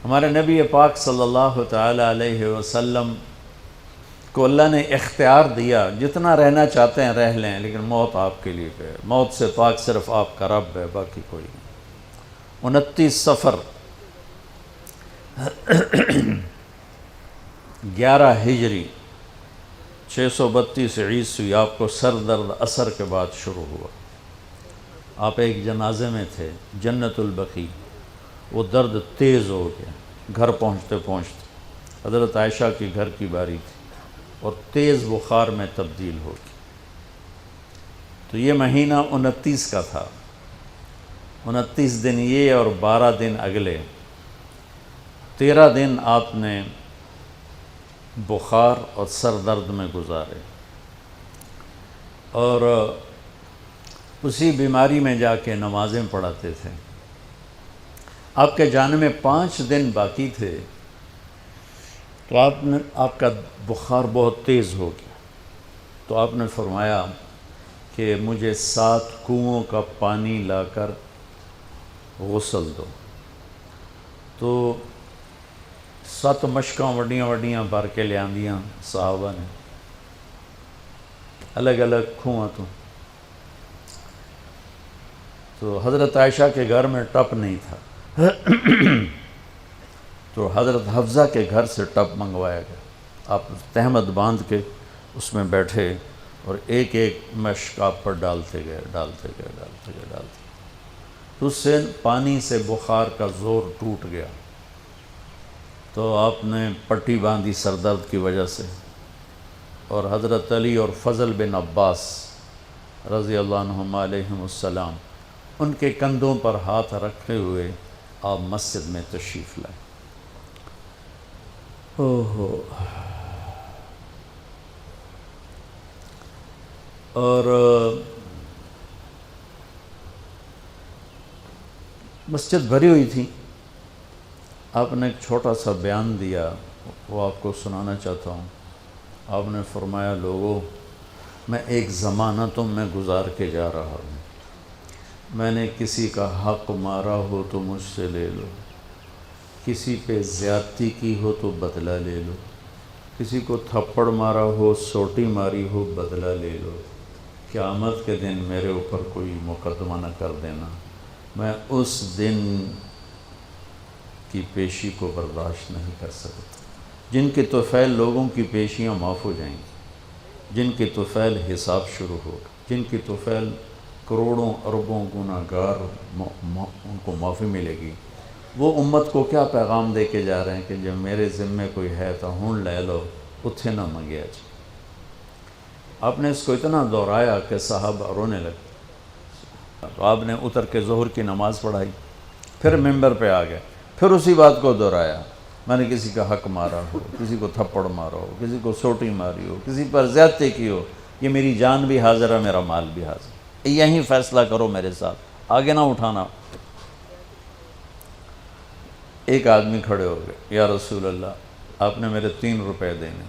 ہمارے نبی پاک صلی اللہ تعالی علیہ وسلم کو اللہ نے اختیار دیا، جتنا رہنا چاہتے ہیں رہ لیں، لیکن موت آپ کے لیے ہے، موت سے پاک صرف آپ کا رب ہے، باقی کوئی نہیں۔ 29 صفر 11 ہجری 632 عیسوی آپ کو سر درد عصر کے بعد شروع ہوا۔ آپ ایک جنازے میں تھے، جنت البقیع، وہ درد تیز ہو گیا، گھر پہنچتے پہنچتے حضرت عائشہ کی گھر کی باری تھی اور تیز بخار میں تبدیل ہو گئی۔ تو یہ مہینہ 29 کا تھا، 29 دن یہ اور 12 دن اگلے، 13 دن آپ نے بخار اور سر درد میں گزارے، اور اسی بیماری میں جا کے نمازیں پڑھاتے تھے۔ آپ کے جانے میں 5 دن باقی تھے تو آپ کا بخار بہت تیز ہو گیا، تو آپ نے فرمایا کہ مجھے 7 کنوؤں کا پانی لا کر غسل دو۔ تو 7 مشکاں وڈیاں وڈیاں بھر کے لے آندیاں صحابہ نے، الگ الگ کنواں تو حضرت عائشہ کے گھر میں ٹپ نہیں تھا، تو حضرت حفصہ کے گھر سے ٹپ منگوایا گیا۔ آپ تہمت باندھ کے اس میں بیٹھے اور ایک ایک مشک آپ پر ڈالتے گئے تو اس سے پانی سے بخار کا زور ٹوٹ گیا، تو آپ نے پٹی باندھی سر درد کی وجہ سے، اور حضرت علی اور فضل بن عباس رضی اللہ عنہما علیہم السلام، ان کے کندھوں پر ہاتھ رکھے ہوئے آپ مسجد میں تشریف لائے۔ اور مسجد بھری ہوئی تھی، آپ نے ایک چھوٹا سا بیان دیا، وہ آپ کو سنانا چاہتا ہوں۔ آپ نے فرمایا، لوگوں، میں ایک زمانہ تم میں گزار کے جا رہا ہوں، میں نے کسی کا حق مارا ہو تو مجھ سے لے لو، کسی پہ زیادتی کی ہو تو بدلہ لے لو، کسی کو تھپڑ مارا ہو، سوٹی ماری ہو، بدلہ لے لو، قیامت کے دن میرے اوپر کوئی مقدمہ نہ کر دینا، میں اس دن کی پیشی کو برداشت نہیں کر سکتا۔ جن کے طفیل لوگوں کی پیشیاں معاف ہو جائیں گی، جن کے طفیل حساب شروع ہوگا، جن کی طفیل کروڑوں اربوں گناہ گار ان کو معافی ملے گی، وہ امت کو کیا پیغام دے کے جا رہے ہیں کہ جب میرے ذمے کوئی ہے تو ہون لے لو، اتھے نہ منگیا جی۔ آپ نے اس کو اتنا دہرایا کہ صحابہ رونے لگے، تو آپ نے اتر کے ظہر کی نماز پڑھائی، پھر ممبر پہ آ گئے، پھر اسی بات کو دہرایا، میں نے کسی کا حق مارا ہو، کسی کو تھپڑ مارا ہو، کسی کو سوٹی ماری ہو، کسی پر زیادتی کی ہو، یہ میری جان بھی حاضر ہے، میرا مال بھی حاضر ہے، یہیں فیصلہ کرو میرے ساتھ، آگے نہ اٹھانا۔ ایک آدمی کھڑے ہو گئے، یا رسول اللہ، آپ نے میرے 3 روپے دینے۔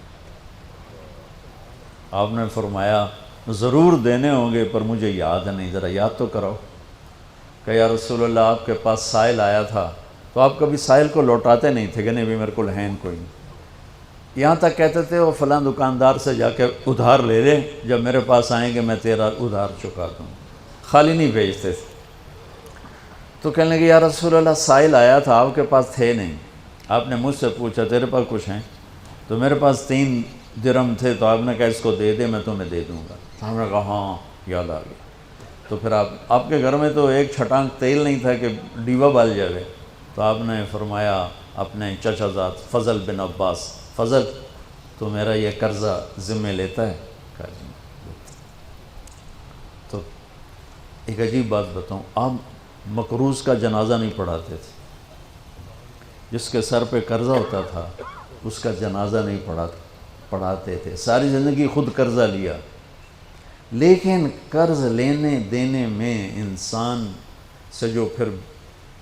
آپ نے فرمایا، ضرور دینے ہوں گے پر مجھے یاد نہیں، ذرا یاد تو کراؤ۔ کہ یا رسول اللہ، آپ کے پاس سائل آیا تھا تو آپ کبھی سائل کو لوٹاتے نہیں تھے کہ نہیں بھی میرے کو لہین کوئی نہیں، یہاں تک کہتے تھے وہ فلاں دکاندار سے جا کے ادھار لے لے، جب میرے پاس آئیں گے میں تیرا ادھار چکا دوں، خالی نہیں بھیجتے تھے۔ تو کہنے لگے، یا رسول اللہ، سائل آیا تھا، آپ کے پاس تھے نہیں، آپ نے مجھ سے پوچھا تیرے پاس کچھ ہیں؟ تو میرے پاس 3 درہم تھے، تو آپ نے کہا اس کو دے دے، میں تمہیں دے دوں گا۔ تو ہم نے کہا ہاں، یاد آ گیا۔ تو پھر آپ کے گھر میں تو ایک چھٹانک تیل نہیں تھا کہ ڈیبا بال جائے، تو آپ نے فرمایا اپنے چچا زاد فضل بن عباس، فضل تو میرا یہ قرضہ ذمہ لیتا ہے؟ کہا جی۔ تو ایک عجیب بات بتاؤں، آپ مقروض کا جنازہ نہیں پڑھاتے تھے، جس کے سر پہ قرضہ ہوتا تھا اس کا جنازہ نہیں پڑھاتے تھے، ساری زندگی خود قرضہ لیا، لیکن قرض لینے دینے میں انسان سے جو پھر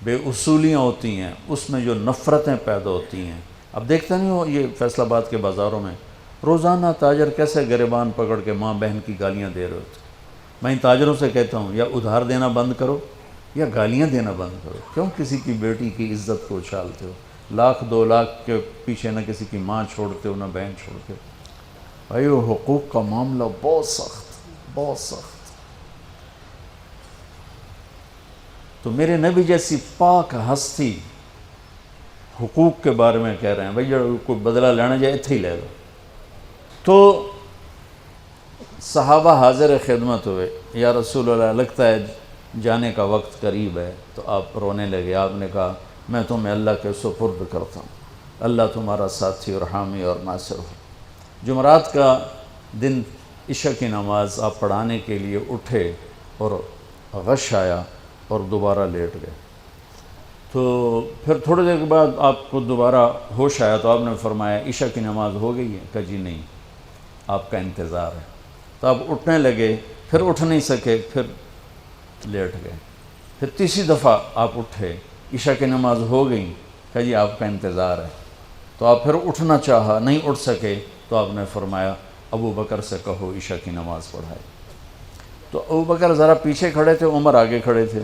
بے اصولیاں ہوتی ہیں، اس میں جو نفرتیں پیدا ہوتی ہیں، اب دیکھتے نہیں ہو یہ فیصل آباد کے بازاروں میں روزانہ تاجر کیسے گریبان پکڑ کے ماں بہن کی گالیاں دے رہے ہوتے۔ میں ان تاجروں سے کہتا ہوں، یا ادھار دینا بند کرو یا گالیاں دینا بند کرو، کیوں کسی کی بیٹی کی عزت کو اچھالتے ہو؟ لاکھ 2 لاکھ کے پیچھے نہ کسی کی ماں چھوڑتے ہو نہ بہن چھوڑتے ہو. بھائی وہ حقوق کا معاملہ بہت سخت، بہت سخت. تو میرے نبی جیسی پاک ہستی حقوق کے بارے میں کہہ رہے ہیں بھائی جو کوئی بدلہ لینا جائے اتھے ہی لے لو. تو صحابہ حاضر خدمت ہوئے، یا رسول اللہ لگتا ہے جانے کا وقت قریب ہے. تو آپ رونے لگے. آپ نے کہا میں تمہیں اللہ کے سپرد کرتا ہوں، اللہ تمہارا ساتھی اور حامی اور ناصر ہو. جمعرات کا دن عشاء کی نماز آپ پڑھانے کے لیے اٹھے اور غش آیا اور دوبارہ لیٹ گئے. تو پھر تھوڑی دیر کے بعد آپ کو دوبارہ ہوش آیا تو آپ نے فرمایا عشاء کی نماز ہو گئی ہے؟ کہا جی نہیں، آپ کا انتظار ہے. تو آپ اٹھنے لگے، پھر اٹھ نہیں سکے، پھر لیٹ گئے. پھر تیسری دفعہ آپ اٹھے، عشاء کی نماز ہو گئی. کہا جی آپ کا انتظار ہے. تو آپ پھر اٹھنا چاہا، نہیں اٹھ سکے. تو آپ نے فرمایا ابو بکر سے کہو عشاء کی نماز پڑھائے. تو ابو بکر ذرا پیچھے کھڑے تھے، عمر آگے کھڑے تھے.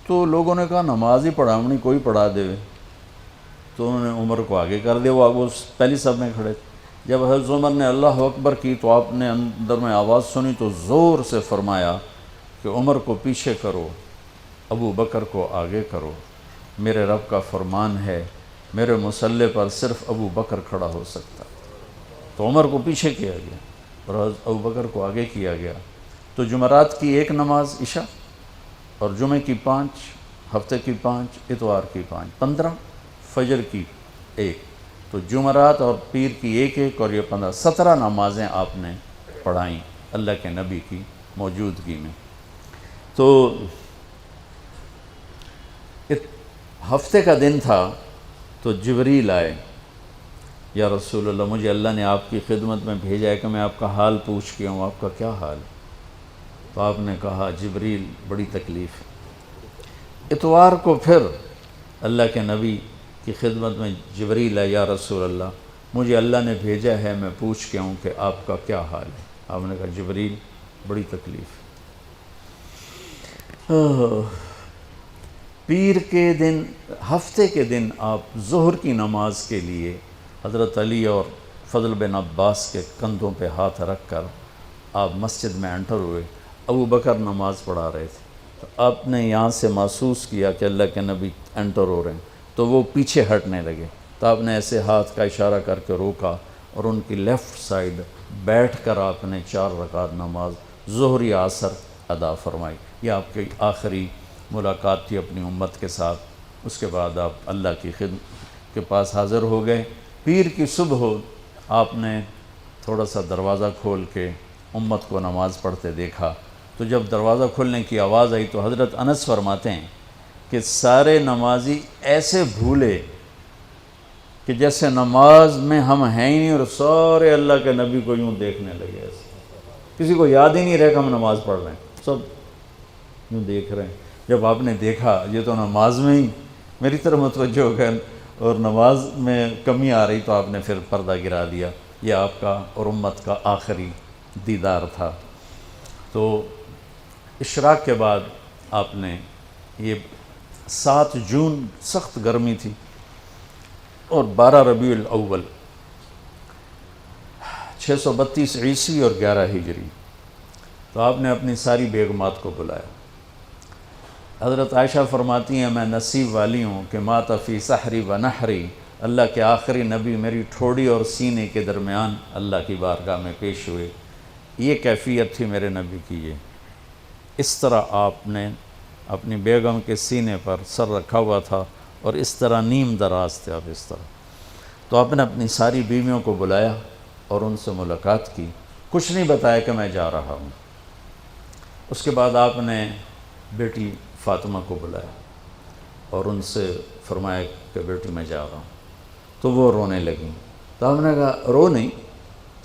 تو لوگوں نے کہا نماز ہی پڑھاونی، کوئی پڑھا دے. تو انہوں نے عمر کو آگے کر دیا، وہ پہلی صف میں کھڑے تھے. جب حضرت عمر نے اللہ اکبر کی تو آپ نے اندر میں آواز سنی تو زور سے فرمایا کہ عمر کو پیچھے کرو، ابو بکر کو آگے کرو. میرے رب کا فرمان ہے میرے مصلی پر صرف ابو بکر کھڑا ہو سکتا. تو عمر کو پیچھے کیا گیا اور ابو بکر کو آگے کیا گیا. تو جمعرات کی 1 نماز عشاء اور جمعے کی 5، ہفتے کی 5، اتوار کی 5، 15، فجر کی 1. تو جمعرات اور پیر کی 1 اور یہ 15، 17 نمازیں آپ نے پڑھائیں اللہ کے نبی کی موجودگی میں. تو ہفتے کا دن تھا تو جبریل آئے، یا رسول اللہ مجھے اللہ نے آپ کی خدمت میں بھیجا ہے کہ میں آپ کا حال پوچھ کے ہوں، آپ کا کیا حال ہے؟ تو آپ نے کہا جبریل بڑی تکلیف ہے. اتوار کو پھر اللہ کے نبی کی خدمت میں جبریل ہے، یا رسول اللہ مجھے اللہ نے بھیجا ہے میں پوچھ کے ہوں کہ آپ کا کیا حال ہے. آپ نے کہا جبریل بڑی تکلیف ہے. پیر کے دن، ہفتے کے دن آپ ظہر کی نماز کے لیے حضرت علی اور فضل بن عباس کے کندھوں پہ ہاتھ رکھ کر آپ مسجد میں انٹر ہوئے. ابو بکر نماز پڑھا رہے تھے. تو آپ نے یہاں سے محسوس کیا کہ اللہ کے نبی انٹر ہو رہے ہیں تو وہ پیچھے ہٹنے لگے. تو آپ نے ایسے ہاتھ کا اشارہ کر کے روکا اور ان کی لیفٹ سائڈ بیٹھ کر آپ نے 4 رکعت نماز ظہر عصر ادا فرمائی. یہ آپ کی آخری ملاقات تھی اپنی امت کے ساتھ. اس کے بعد آپ اللہ کی خدمت کے پاس حاضر ہو گئے. پیر کی صبح ہو آپ نے تھوڑا سا دروازہ کھول کے امت کو نماز پڑھتے دیکھا. تو جب دروازہ کھولنے کی آواز آئی تو حضرت انس فرماتے ہیں کہ سارے نمازی ایسے بھولے کہ جیسے نماز میں ہم ہیں ہی نہیں، اور سارے اللہ کے نبی کو یوں دیکھنے لگے. ایسے کسی کو یاد ہی نہیں رہے کہ ہم نماز پڑھ رہے ہیں، سب یوں دیکھ رہے ہیں. جب آپ نے دیکھا یہ تو نماز میں ہی میری طرف متوجہ ہو گئے اور نماز میں کمی آ رہی، تو آپ نے پھر پردہ گرا دیا. یہ آپ کا اور امت کا آخری دیدار تھا. تو اشراق کے بعد آپ نے یہ 7 جون سخت گرمی تھی اور 12 ربیع الاول 632 عیسوی اور 11 ہجری. تو آپ نے اپنی ساری بیگمات کو بلایا. حضرت عائشہ فرماتی ہیں میں نصیب والی ہوں کہ مات فی سحری و نحری، اللہ کے آخری نبی میری ٹھوڑی اور سینے کے درمیان اللہ کی بارگاہ میں پیش ہوئے. یہ کیفیت تھی میرے نبی کی. یہ اس طرح آپ نے اپنی بیگم کے سینے پر سر رکھا ہوا تھا اور اس طرح نیم دراز تھے آپ اس طرح. تو آپ نے اپنی ساری بیویوں کو بلایا اور ان سے ملاقات کی. کچھ نہیں بتایا کہ میں جا رہا ہوں. اس کے بعد آپ نے بیٹی فاطمہ کو بلایا اور ان سے فرمایا کہ بیٹی میں جا رہا ہوں. تو وہ رونے لگیں. تو آپ نے کہا رو نہیں،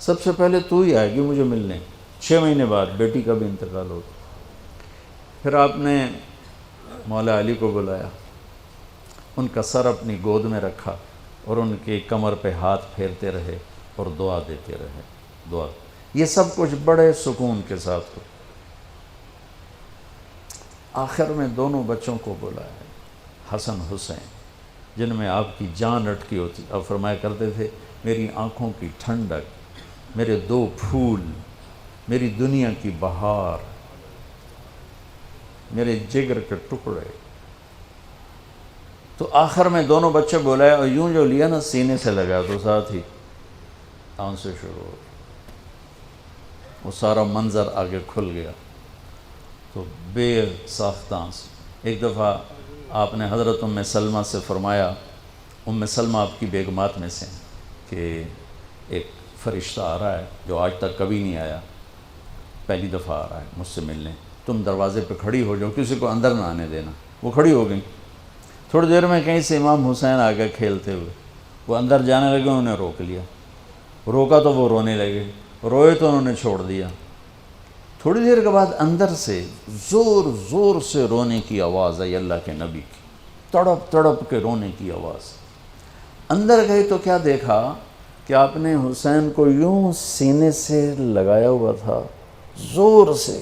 سب سے پہلے تو ہی آئے گی مجھے ملنے. 6 مہینے بعد بیٹی کا بھی انتقال ہو گیا. پھر آپ نے مولا علی کو بلایا، ان کا سر اپنی گود میں رکھا اور ان کی کمر پہ ہاتھ پھیرتے رہے اور دعا دیتے رہے. دعا یہ سب کچھ بڑے سکون کے ساتھ ہو. آخر میں دونوں بچوں کو بلایا، حسن حسین. جن میں آپ کی جان اٹکی ہوتی. آپ فرمایا کرتے تھے میری آنکھوں کی ٹھنڈک، میرے دو پھول، میری دنیا کی بہار، میرے جگر کے ٹکڑے. تو آخر میں دونوں بچے بلائے اور یوں جو لیا نا سینے سے لگا تو ساتھ ہی آنسو شروع ہو. وہ سارا منظر آگے کھل گیا تو بے ساختہ آنسو. ایک دفعہ آپ نے حضرت ام سلمہ سے فرمایا، ام سلمہ آپ کی بیگمات میں سے ہیں، کہ ایک فرشتہ آ رہا ہے جو آج تک کبھی نہیں آیا، پہلی دفعہ آ رہا ہے مجھ سے ملنے، تم دروازے پہ کھڑی ہو جاؤ، کسی کو اندر نہ آنے دینا. وہ کھڑی ہو گئی. تھوڑی دیر میں کہیں سے امام حسین آ گئے کھیلتے ہوئے. وہ اندر جانے لگے، انہوں نے روک لیا. روکا تو وہ رونے لگے، روئے تو انہوں نے چھوڑ دیا. تھوڑی دیر کے بعد اندر سے زور زور سے رونے کی آواز آئی، اللہ کے نبی کی، تڑپ تڑپ کے رونے کی آواز. اندر گئے تو کیا دیکھا کہ آپ نے حسین کو یوں سینے سے لگایا ہوا تھا زور سے،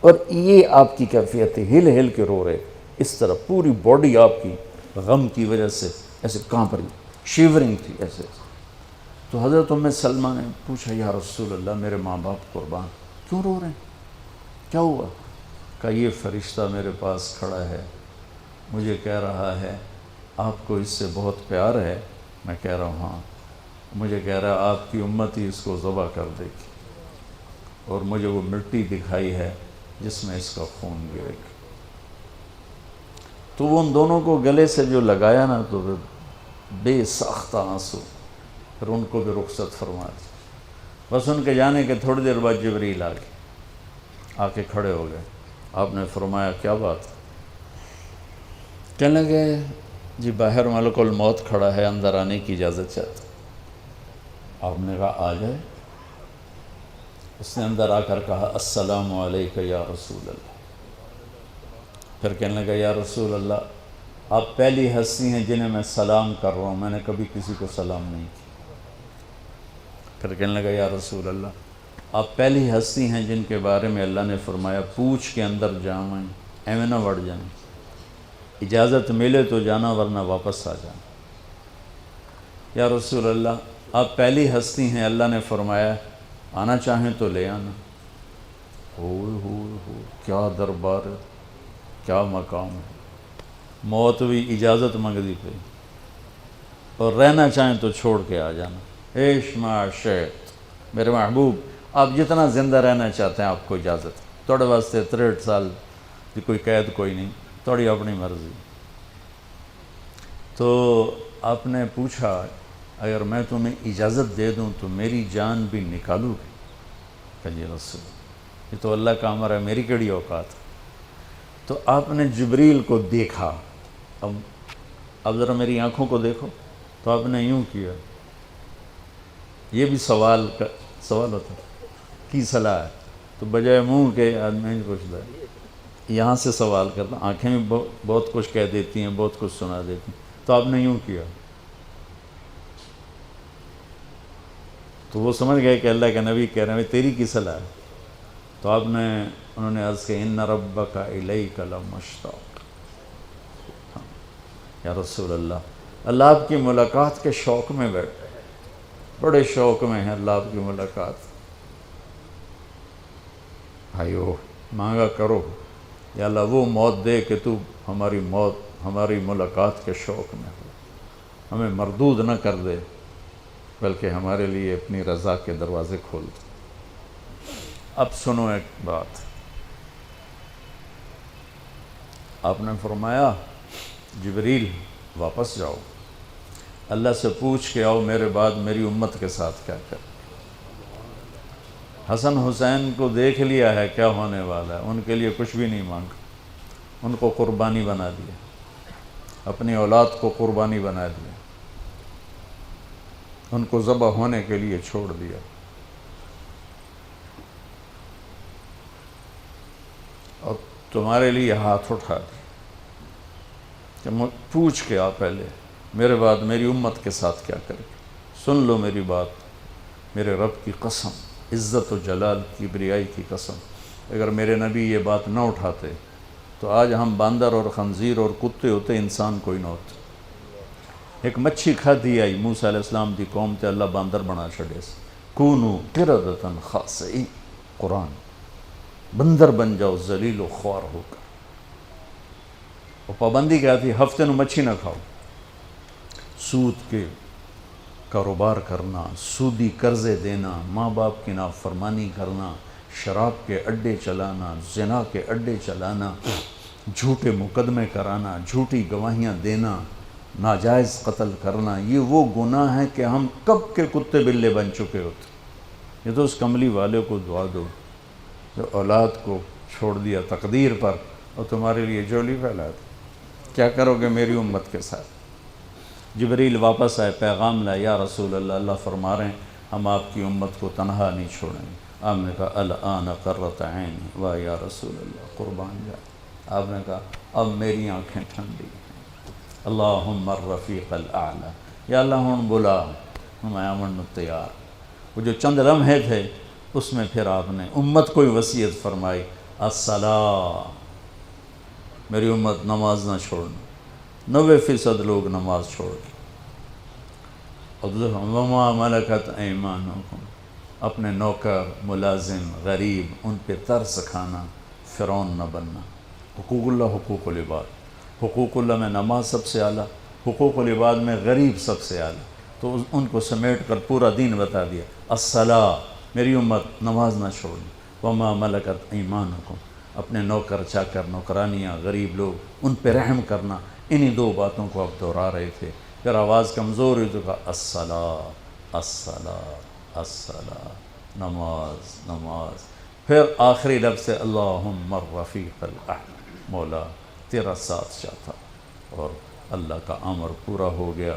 اور یہ آپ کی کیفیت تھی، ہل ہل کے رو رہے اس طرح. پوری باڈی آپ کی غم کی وجہ سے ایسے کانپ رہی، شیورنگ تھی ایسے. تو حضرت ام سلمہ نے پوچھا یا رسول اللہ میرے ماں باپ قربان، کیوں رو رہے ہیں، کیا ہوا؟ کہا یہ فرشتہ میرے پاس کھڑا ہے، مجھے کہہ رہا ہے آپ کو اس سے بہت پیار ہے. میں کہہ رہا ہوں ہاں. مجھے کہہ رہا ہے آپ کی امت ہی اس کو ذبح کر دے گی، اور مجھے وہ مٹی دکھائی ہے جس میں اس کا خون گرے گا. تو وہ ان دونوں کو گلے سے جو لگایا نا تو بے ساختہ آنسو. پھر ان کو بھی رخصت فرما دی. بس ان کے جانے کے تھوڑی دیر بعد جبریل آ گئے، آ کے کھڑے ہو گئے. آپ نے فرمایا کیا بات؟ کہنے لگے جی باہر ملک الموت کھڑا ہے، اندر آنے کی اجازت چاہتا. آپ نے کہا آ جائے. اس نے اندر آ کر کہا السلام علیکہ یا رسول اللہ. پھر کہنے لگا یا رسول اللہ آپ پہلی ہستی ہیں جنہیں میں سلام کر رہا ہوں، میں نے کبھی کسی کو سلام نہیں کیا. پھر کہنے لگا یا رسول اللہ آپ پہلی ہستی ہیں جن کے بارے میں اللہ نے فرمایا پوچھ کے اندر جائیں، ایویں نہ وڑ جائیں، اجازت ملے تو جانا ورنہ واپس آ جانا. یا رسول اللہ آپ پہلی ہستی ہیں اللہ نے فرمایا آنا چاہیں تو لے آنا. ہو کیا دربار ہے، کیا مقام ہے. موت بھی اجازت منگتی پہ، اور رہنا چاہیں تو چھوڑ کے آ جانا. عیش معاشیت میرے محبوب آپ جتنا زندہ رہنا چاہتے ہیں آپ کو اجازت. تھوڑے واسطے 63 سال کی کوئی قید کوئی نہیں، تھوڑی اپنی مرضی. تو آپ نے پوچھا اگر میں تمہیں اجازت دے دوں تو میری جان بھی نکالو گی؟ کہ جی رسول یہ تو اللہ کا امر ہے، میری کیڑی اوقات. تو آپ نے جبریل کو دیکھا. اب ذرا میری آنکھوں کو دیکھو. تو آپ نے یوں کیا. یہ بھی سوال ہوتا کی صلاح ہے، تو بجائے منہ کے آدمی پوچھتا ہے یہاں سے سوال کرتا. آنکھیں بھی بہت کچھ کہہ دیتی ہیں، بہت کچھ سنا دیتی ہیں. تو آپ نے یوں کیا. تو وہ سمجھ گئے کہ اللہ کے نبی کہہ رہے ہیں تیری کی صلاح ہے. تو انہوں نے عرض کہ ان ربک الیک لمشتاق. یا رسول اللہ آپ کی ملاقات کے شوق میں بیٹھے، بڑے شوق میں ہیں اللہ آپ کی ملاقات. بھائیو مانگا کرو یا اللہ وہ موت دے کہ تو ہماری ملاقات کے شوق میں ہو، ہمیں مردود نہ کر دے بلکہ ہمارے لیے اپنی رضا کے دروازے کھول دے. اب سنو ایک بات. آپ نے فرمایا جبریل واپس جاؤ، اللہ سے پوچھ کے آؤ میرے بعد میری امت کے ساتھ کیا کر. حسن حسین کو دیکھ لیا ہے کیا ہونے والا ہے، ان کے لیے کچھ بھی نہیں مانگا، ان کو قربانی بنا دیا، اپنی اولاد کو قربانی بنا دیا، ان کو ذبح ہونے کے لیے چھوڑ دیا. اور تمہارے لیے ہاتھ اٹھا دیا کہ پوچھ کے آ پہلے میرے بعد میری امت کے ساتھ کیا کرے. سن لو میری بات، میرے رب کی قسم، عزت و جلال کی بریائی کی قسم، اگر میرے نبی یہ بات نہ اٹھاتے تو آج ہم باندر اور خنزیر اور کتے ہوتے، انسان کوئی نہ ہوتے. ایک مچھی کھادی آئی موسیٰ علیہ السلام دی قوم تے اللہ باندر بنا چھڑے سے کونو قردتن خاسئین، قرآن بندر بن جاؤ ذلیل و خوار ہو کر. اور پابندی کیا تھی؟ ہفتے نو مچھی نہ کھاؤ. سود کے کاروبار کرنا، سودی قرضے دینا، ماں باپ کی نافرمانی کرنا، شراب کے اڈے چلانا، زنا کے اڈے چلانا، جھوٹے مقدمے کرانا، جھوٹی گواہیاں دینا، ناجائز قتل کرنا، یہ وہ گناہ ہیں کہ ہم کب کے کتے بلے بن چکے ہوتے. یہ تو اس کملی والے کو دعا دو جو اولاد کو چھوڑ دیا تقدیر پر اور تمہارے لیے جولی پھیلا دی. کیا کرو گے میری امت کے ساتھ؟ جبریل واپس آئے، پیغام لائے، یا رسول اللہ، اللہ فرما رہے ہیں ہم آپ کی امت کو تنہا نہیں چھوڑیں گے. آپ نے کہا الآن قرۃ عینی، واہ یا رسول اللہ، قربان جائے. آپ نے کہا اب میری آنکھیں ٹھنڈی ہیں. اللہم الرفیق الاعلی، یا اللہ ہوں بلا میں آمن تیار. وہ جو چند لمحے تھے اس میں پھر آپ نے امت کو وصیت فرمائی، الصلاۃ، میری امت نماز نہ چھوڑنا. 90% لوگ نماز چھوڑ گئے. وما ملکت ایمانکم، اپنے نوکر، ملازم، غریب ان پہ ترس کھانا، فرعون نہ بننا. حقوق اللہ، حقوق العباد. حقوق اللہ میں نماز سب سے اعلیٰ، حقوق العباد میں غریب سب سے اعلیٰ. تو ان کو سمیٹ کر پورا دین بتا دیا. الصلاۃ، میری امت نماز نہ چھوڑنا. وما ملکت ایمانکم، اپنے نوکر چاکر، نوکرانیاں، غریب لوگ ان پہ رحم کرنا. انہی دو باتوں کو اب دہرا رہے تھے. پھر آواز کمزور ہوئی تو کہا الصلاۃ، الصلاۃ، الصلاۃ، نماز، نماز. پھر آخری لفظ سے اللہم الرفیق الاعلی، مولا تیرا ساتھ چاہتا. اور اللہ کا امر پورا ہو گیا.